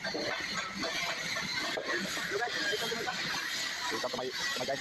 Welcome to my guys.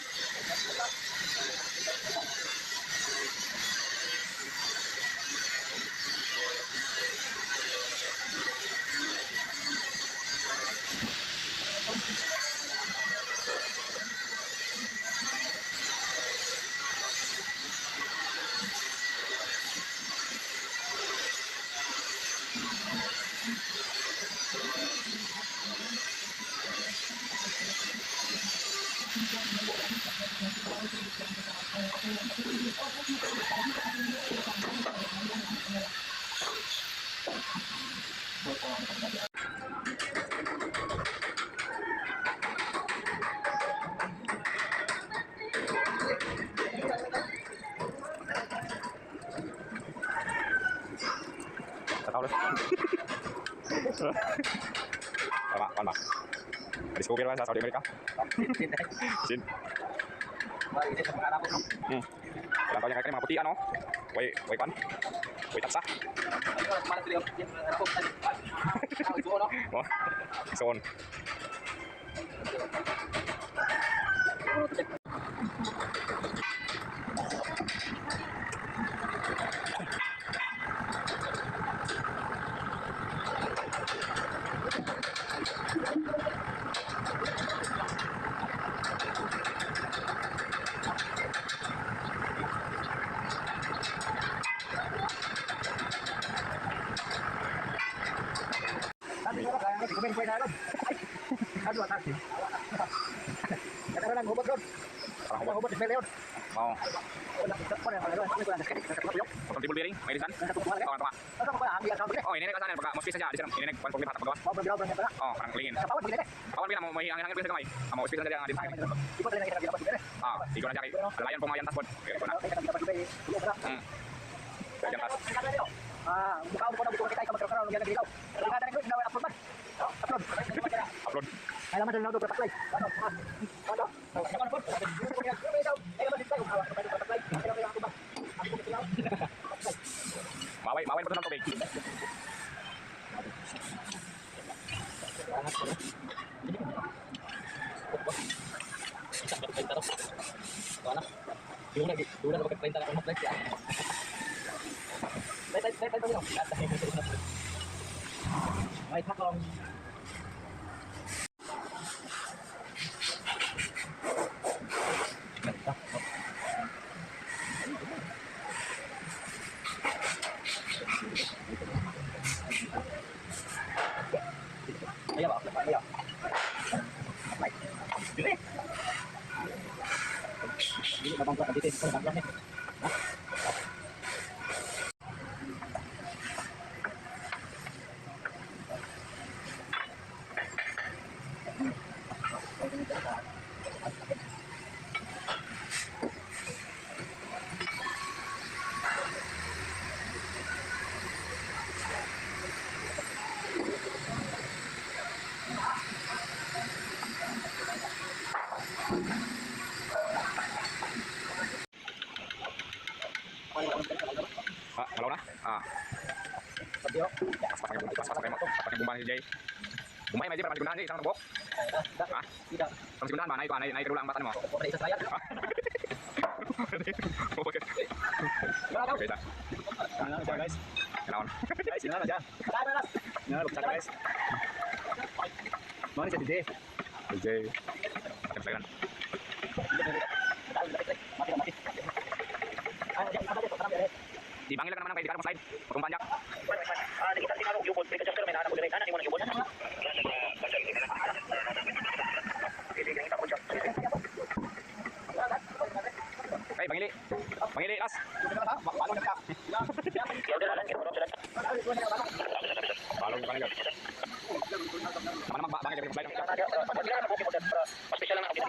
Sa tao ulit. Tama, kan ba? Discover ka sa Saudi America? Sin. Ilang taon niya kaya mga puti ano? Way pan? Way taksa? Oh, ison. Kumain ko na lang. Ano atas? Kaya lang hubot doon. Parang hubot di leon. Oh. Wala ko na pala. Ano ko na nakakapyo. Potong tibul bearing, may design. Tama. Ano ko ba ang biya Oh, ini ka sana pagka mo space sa di sana. Ini pag pag pagawas. Oh, bro pala. Oh, parang lingin. Kapawat gila. Awan bila mo may angin sa kamay. Amo space sa di sana. Ipo na kita kita. Ah, ikaw na jaki. Layan po mayan tas pod. Ikaw na. Kaya tas. Ah, buka mo na buka kita magkakaroon ng ganang gilaw. Kada na ko na upload man. Upload. Upload. Ay laman na do patlay. Ano? Ano? Naman po. Ay laman dito ako patlay. Ay laman ako ba? Ako kilaw. Maway pa ng tubig. Yung na pagkainta na mag-flex ya. Tay tayo. May takong. Ayo ba? Ayo. Ini babang buat dito sa babang ni. Ah, malaw na? Ah. Sabiyo. Pakai bumbang si Jay. Bumbay may Jay para digunahan Jay isang tubok. Ah, Tidak. ang sigunahan ba? Naik kedua ang batan mo. Pokoknya isa saya. Oke. Oke, dah. Ano siya guys? Kenaon. Guys, sila na siya. Tayo na. Na, lupsa guys. Mana siya DJ? Jay. Pakai pegangan. Dipanggil ka naman ng kaibigan mo slide. Potong panjak. Kita tinarong yung ball. Pagka may nahanap ko din. Kanan, iwan ang yung ball. Hey, pangili. Pangili, Las. Paano na ka? Balong pangili. Mana magbangil yung slide. Special lang ako.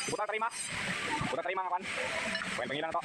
Butang terima. Butang terima kapan? Poin penghilang to.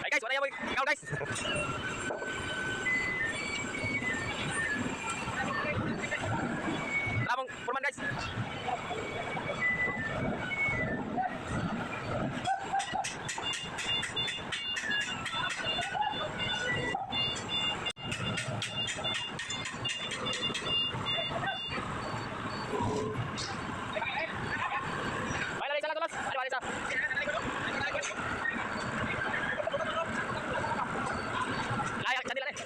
Ay guys, wala yan mo. Ikaw guys. Lamang Purman guys. Ay, lali sa lang tulos. Ano, lali sa. Layak, sandi lang eh.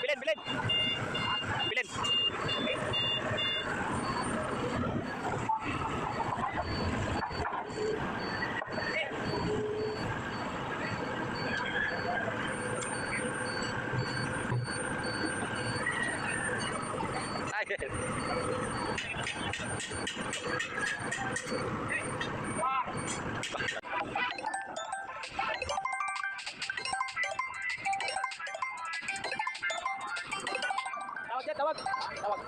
Bilin, bilin. Bilin. Ay. Tawag dyan, tawag. Tawag.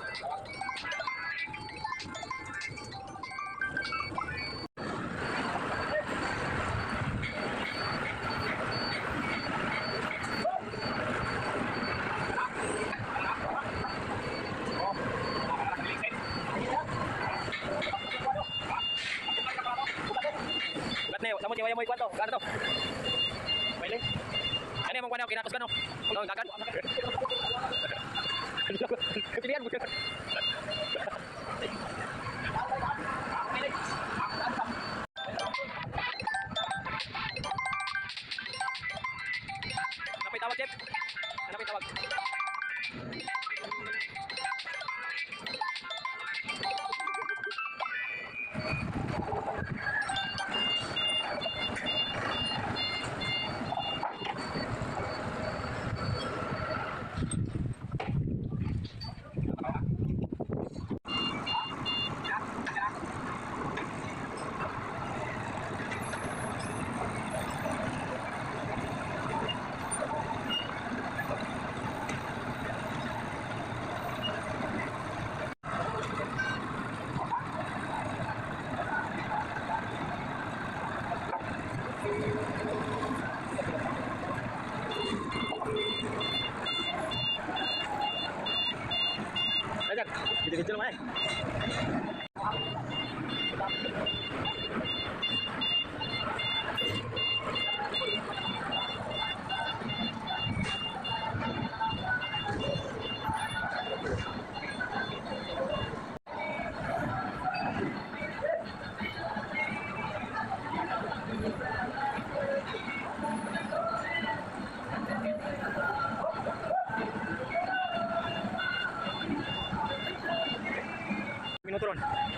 may kwanto. Gano to? Pwede. Ano yung mga kwanto? Kinatos ka no? Ano, gagan? Pilihan mo. Napay tawag, Chef. Napay tawag. Ayan, video-video naman eh. Minuto ron.